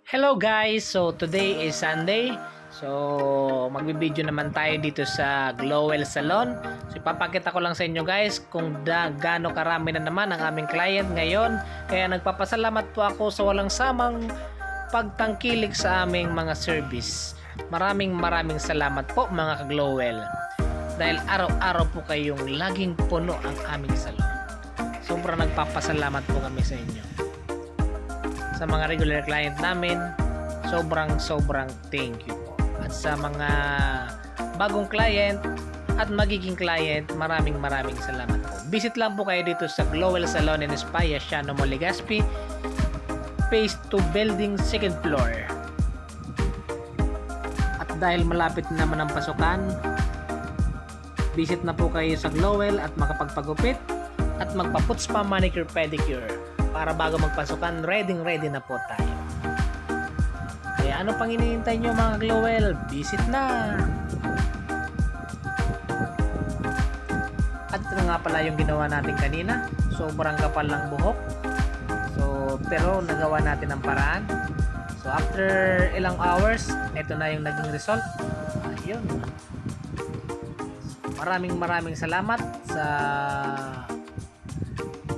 Hello guys! So today is Sunday. So magbibideo naman tayo dito sa Glowell Salon. So ipapakita ko lang sa inyo guys kung gaano karami na naman ang aming client ngayon. Kaya nagpapasalamat po ako sa walang samang pagtangkilik sa aming mga service. Maraming salamat po mga ka-Glowell. Dahil araw-araw po kayong laging puno ang aming salon. Sobrang nagpapasalamat po kami sa inyo. Sa mga regular client namin, sobrang thank you po. At sa mga bagong client at magiging client, maraming salamat po. Visit lang po kayo dito sa Glowell Salon and Spa, Yasiano Mall, Legazpi, phase 2 building, 2nd floor. At dahil malapit naman ang pasukan, visit na po kayo sa Glowell at makapagpagupit at magpa-puts pa manicure pedicure para bago magpasukan, ready na po tayo. Kaya ano pang hinihintay nyo mga Glowell? Visit na! At ito nga pala yung ginawa natin kanina. Sobrang kapal ng buhok. Pero nagawa natin ang paraan. So after ilang hours, ito na yung naging result. Ayun. Maraming salamat sa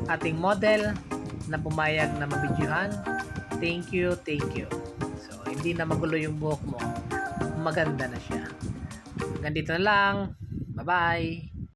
ating model na pumayag na mabidyuhan. Thank you. So, hindi na magulo yung buhok mo. Maganda na siya. Ganito na lang. Bye-bye.